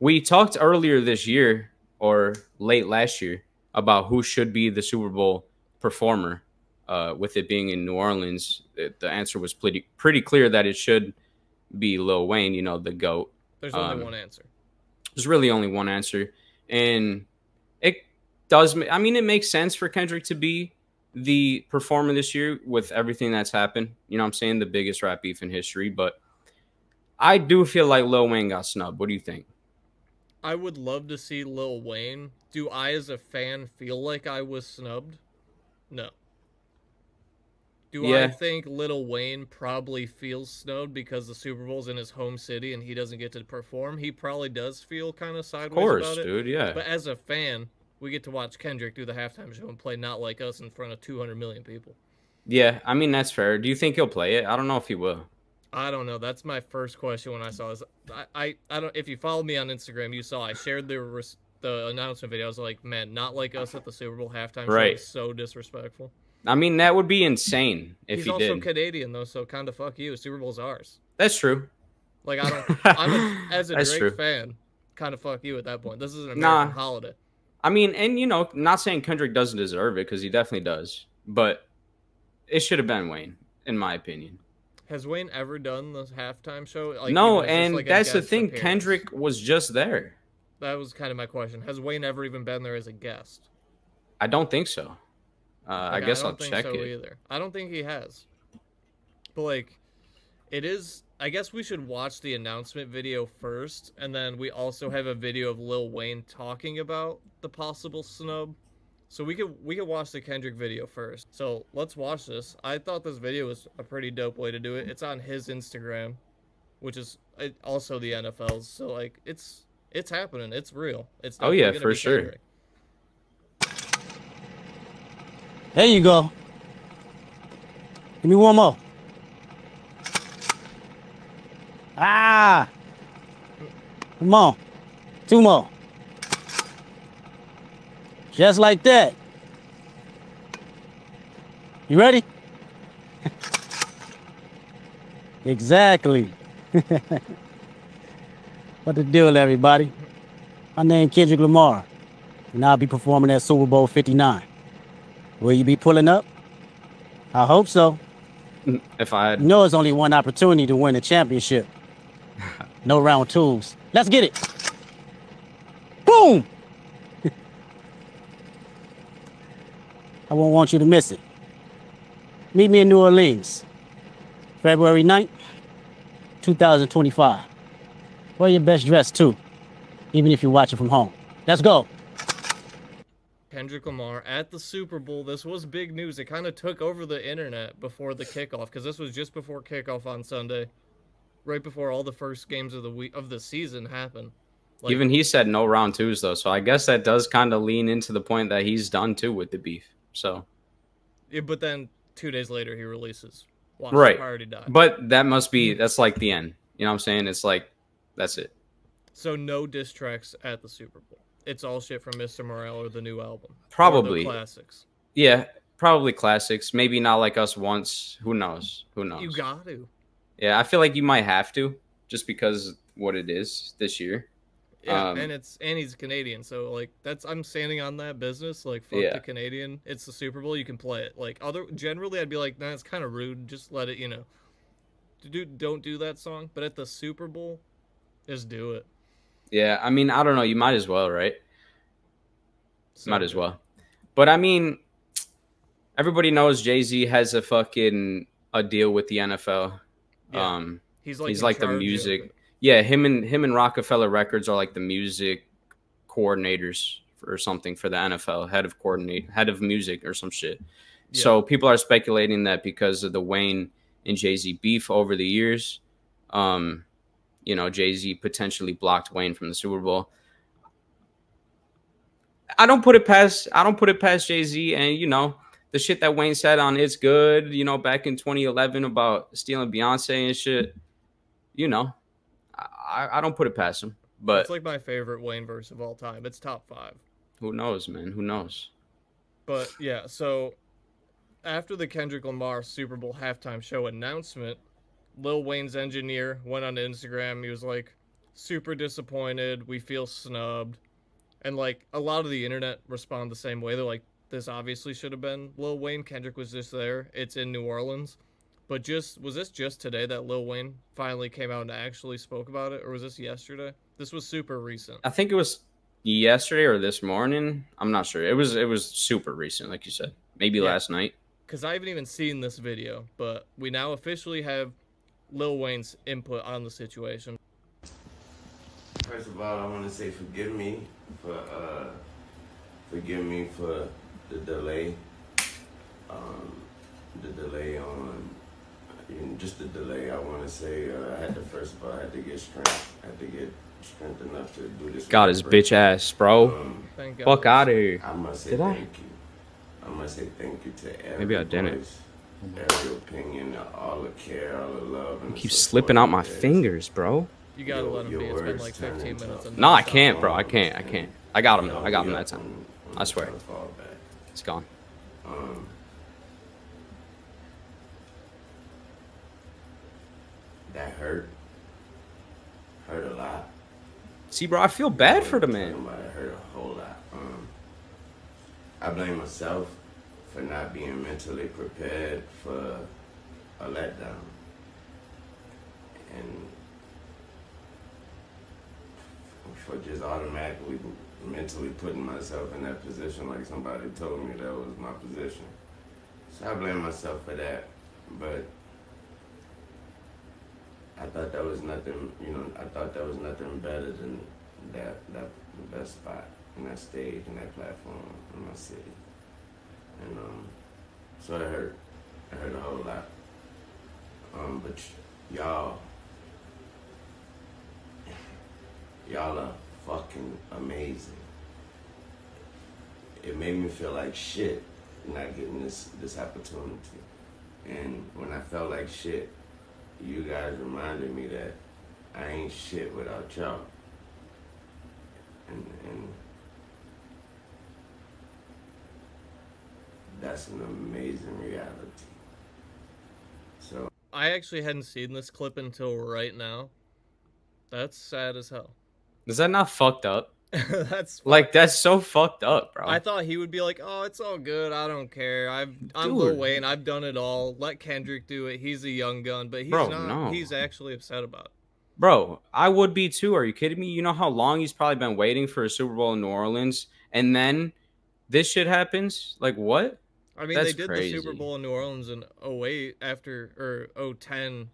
We talked earlier this year or late last year about who should be the Super Bowl performer. With it being in New Orleans, the answer was pretty clear that it should be Lil Wayne, the GOAT. There's only one answer. There's really only one answer. And it does, I mean, it makes sense for Kendrick to be the performer this year with everything that's happened. You know what I'm saying? The biggest rap beef in history. But I do feel like Lil Wayne got snubbed. What do you think? I would love to see Lil Wayne. Do I, as a fan, feel like I was snubbed? No. I think Lil Wayne probably feels snubbed because the Super Bowl's in his home city and he doesn't get to perform? He probably does feel kind of sideways about it. Dude, yeah. But as a fan, we get to watch Kendrick do the halftime show and play Not Like Us in front of 200 million people. Yeah, I mean, that's fair. Do you think he'll play it? I don't know if he will. I don't know. That's my first question when I saw this. I don't. If you followed me on Instagram, you saw I shared the announcement video. I was like, man, Not Like Us at the Super Bowl halftime show is so disrespectful. I mean, that would be insane if he did. He's also Canadian, though, so kind of fuck you. Super Bowl's ours. That's true. Like, as a Drake fan, kind of fuck you at that point. This is an American holiday. I mean, and, not saying Kendrick doesn't deserve it, because he definitely does. But it should have been Wayne, in my opinion. Has Wayne ever done the halftime show? Like, no, and that's the thing. Appearance? Kendrick was just there. That was kind of my question. Has Wayne ever even been there as a guest? I don't think so. I guess I'll check it. Either. I don't think he has. But, like, it is... I guess we should watch the announcement video first, and then we also have a video of Lil Wayne talking about the possible snub. So we could watch the Kendrick video first. So let's watch this. I thought this video was a pretty dope way to do it. It's on his Instagram, which is also the NFL's. So, like, it's happening. It's real. It's oh yeah, for sure. Kendrick. There you go. Give me one more. Ah! Come on. Two more. Just like that. You ready? Exactly. What the deal, everybody? My name is Kendrick Lamar, and I'll be performing at Super Bowl 59. Will you be pulling up? I hope so. If I had... You know, it's only one opportunity to win a championship. No round twos. Let's get it. Boom! I won't want you to miss it. Meet me in New Orleans, February 9th, 2025. Wear your best dress, too, even if you're watching from home. Let's go. Kendrick Lamar at the Super Bowl. This was big news. It kind of took over the internet before the kickoff, because this was just before kickoff on Sunday, right before all the first games of the season happened. Like, even he said no round twos, though, so I guess that does kind of lean into the point that he's done, too, with the beef. So, yeah, but then 2 days later, he releases Watch right. the Party Die. But that's like the end. You know what I'm saying? It's like, that's it. So no diss tracks at the Super Bowl. It's all shit from Mr. Morale or the new album. Probably. Or the classics. Yeah, probably classics. Maybe Not Like Us Once. Who knows? Who knows? You got to. Yeah, I feel like you might have to, just because what it is this year. Yeah, and he's Canadian, so like I'm standing on that business. Like fuck the Canadian. It's the Super Bowl. You can play it. Like generally, I'd be like, nah, it's kind of rude. Just let it, don't do that song. But at the Super Bowl, just do it. Yeah, I mean, I don't know. You might as well, right? Might as well. But I mean, everybody knows Jay-Z has a deal with the NFL. Yeah. He's like the music. Yeah, him and Rockefeller Records are like the music coordinators or something for the NFL, head of music or some shit. Yeah. So people are speculating that because of the Wayne and Jay-Z beef over the years, Jay-Z potentially blocked Wayne from the Super Bowl. I don't put it past Jay-Z, and the shit that Wayne said on It's Good, back in 2011 about stealing Beyonce and shit, I don't put it past him. But it's like my favorite Wayne verse of all time. It's top 5. Who knows, man? Who knows? But yeah, so after the Kendrick Lamar Super Bowl halftime show announcement, Lil Wayne's engineer went on Instagram. He was like, super disappointed. We feel snubbed. And, like, a lot of the internet respond the same way. They're like, this obviously should have been Lil Wayne. Kendrick was just there. It's in New Orleans. But was this just today that Lil Wayne finally came out and actually spoke about it? Or was this yesterday? This was super recent. I think it was yesterday or this morning. I'm not sure. It was super recent, like you said. Maybe last night. Because I haven't even seen this video. But we now officially have Lil Wayne's input on the situation. First of all, I want to say forgive me for the delay. The delay on just the delay. I want to say I had to get strength. I had to get strength enough to do this. Got his bitch ass, bro. Thank God. Fuck out of here. I must say Did I? thank you. I must say thank you to every Maybe I didn't. voice, every opinion, all the care, all the love. And Keep support slipping out my there is. fingers, bro. You gotta let him Your be. It's been words like turn 15 into minutes. And No, I nonstop. can't, bro. I can't. I got him though. I got him that time. I swear. Fall back. It's gone. That hurt a lot. See, bro, I feel bad for the man. It hurt a whole lot. I blame myself for not being mentally prepared for a letdown, and for just automatically mentally putting myself in that position like somebody told me that was my position. So I blame myself for that, but I thought that was nothing, I thought that was nothing better than that spot and that stage and that platform in my city. And so it hurt a whole lot. But y'all are fucking amazing. It made me feel like shit not getting this opportunity. And when I felt like shit, you guys reminded me that I ain't shit without y'all. And that's an amazing reality. So I actually hadn't seen this clip until right now. That's sad as hell. Is that not fucked up? That's That's so fucked up, bro. I thought he would be like, "Oh, it's all good. I don't care. I'm Lil Wayne. I've done it all. Let Kendrick do it. He's a young gun." But he's Bro, not. no. He's actually upset about it. Bro, I would be too. Are you kidding me? You know how long he's probably been waiting for a Super Bowl in New Orleans, and then this shit happens? Like, what? I mean, That's they did crazy. the Super Bowl in New Orleans in 08 after, or 010,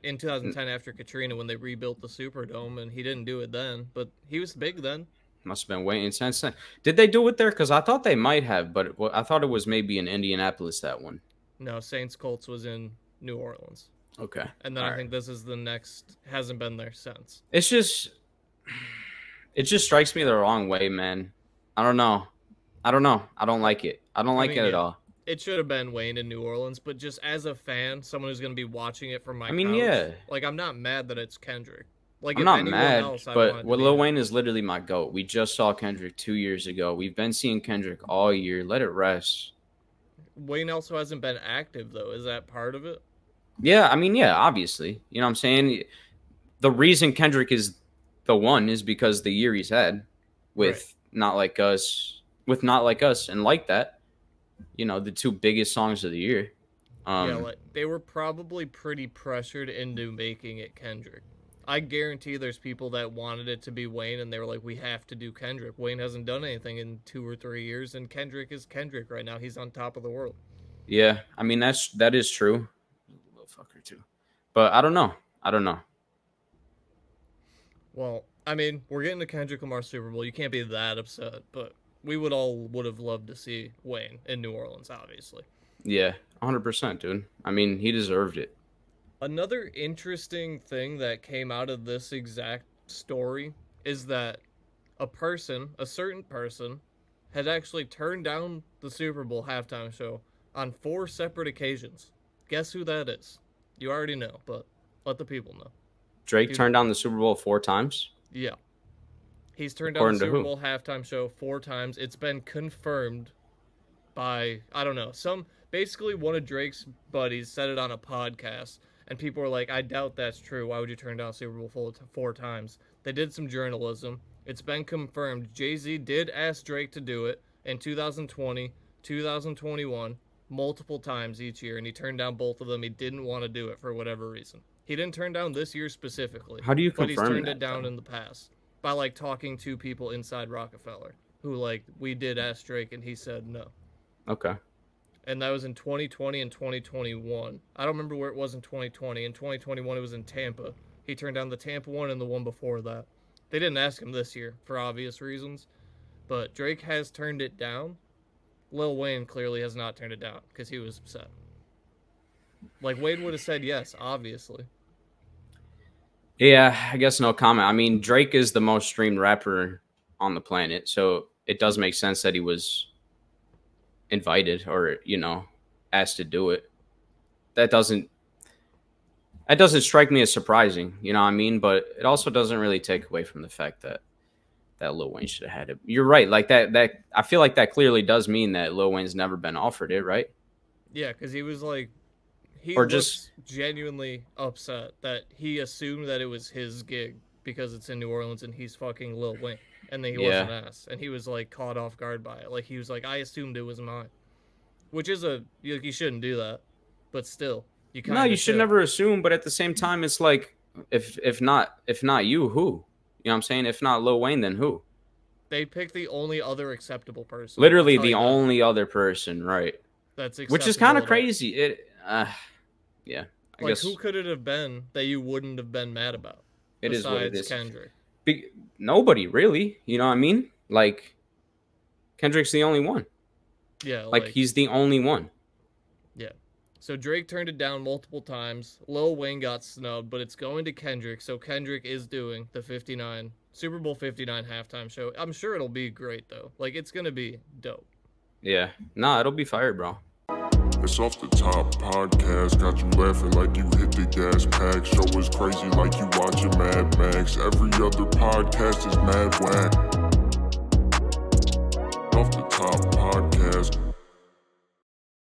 in 2010 after Katrina when they rebuilt the Superdome, and he didn't do it then. But he was big then. Must have been waiting since then. Did they do it there? Because I thought they might have, but I thought it was maybe in Indianapolis, that one. No, Saints Colts was in New Orleans. Okay. And then I think this is the next, hasn't been there since. It just strikes me the wrong way, man. I don't know. I don't like it. I don't like it at all. It should have been Wayne in New Orleans, but just as a fan, someone who's going to be watching it from my couch, yeah. Like, I'm not mad that it's Kendrick. Like, I'm if not anyone mad, else, I but wanted to Lil be there. Wayne is literally my GOAT. We just saw Kendrick 2 years ago. We've been seeing Kendrick all year. Let it rest. Wayne also hasn't been active, though. Is that part of it? Yeah, I mean, yeah, obviously. You know what I'm saying? The reason Kendrick is the one is because the year he's had with Not Like Us, and Like That, the two biggest songs of the year. They were probably pretty pressured into making it Kendrick. I guarantee there's people that wanted it to be Wayne, and they were like, we have to do Kendrick. Wayne hasn't done anything in 2 or 3 years, and Kendrick is Kendrick right now. He's on top of the world. Yeah, I mean, that is true. Little fucker too. But I don't know. Well, I mean, we're getting to Kendrick Lamar Super Bowl. You can't be that upset, but we would have loved to see Wayne in New Orleans, obviously. Yeah, 100%, dude. I mean, he deserved it. Another interesting thing that came out of this exact story is that a certain person, had actually turned down the Super Bowl halftime show on 4 separate occasions. Guess who that is? You already know, but let the people know. Drake turned down the Super Bowl 4 times? Yeah. He's turned down the Super Bowl halftime show 4 times. It's been confirmed by, I don't know, basically one of Drake's buddies said it on a podcast. And people were like, I doubt that's true. Why would you turn down Super Bowl 4 times? They did some journalism. It's been confirmed. Jay-Z did ask Drake to do it in 2020, 2021, multiple times each year, and he turned down both of them. He didn't want to do it for whatever reason. He didn't turn down this year specifically. How do you confirm that? But he's turned that, it down though? in the past by, like, talking to people inside Rockefeller who, like, we did ask Drake, and he said no. Okay. And that was in 2020 and 2021. I don't remember where it was in 2020. In 2021, it was in Tampa. He turned down the Tampa one and the one before that. They didn't ask him this year for obvious reasons, but Drake has turned it down. Lil Wayne clearly has not turned it down because he was upset. Like, Wayne would have said yes, obviously. Yeah, I guess no comment. I mean, Drake is the most streamed rapper on the planet, so it does make sense that he was invited or, you know, asked to do it. That doesn't strike me as surprising, you know what I mean? But it also doesn't really take away from the fact that Lil Wayne should have had it. You're right. Like that I feel like that clearly does mean that Lil Wayne's never been offered it, right? Yeah, because he was like, he or was just genuinely upset that he assumed that it was his gig because it's in New Orleans and he's fucking Lil Wayne. And then he wasn't asked. And he was like caught off guard by it. Like he was like, I assumed it was mine. Which is you shouldn't do that. But still. You should never assume, but at the same time, it's like, if not you, who? You know what I'm saying? If not Lil Wayne, then who? They picked the only other acceptable person. Literally the only other person, right? That's acceptable. Which is kind of crazy. Yeah. I guess who could it have been that you wouldn't have been mad about? It is what it is. Kendrick. Nobody, really. You know what I mean? Like, Kendrick's the only one. Yeah. Like he's the only one. Yeah. So Drake turned it down multiple times. Lil Wayne got snubbed, but it's going to Kendrick. So Kendrick is doing the Super Bowl 59 halftime show. I'm sure it'll be great, though. Like, it's going to be dope. Yeah. Nah, it'll be fire, bro. It's Off the Top podcast, got you laughing like you hit the gas pack. Show is crazy like you watching Mad Max. Every other podcast is mad whack. Off the Top podcast.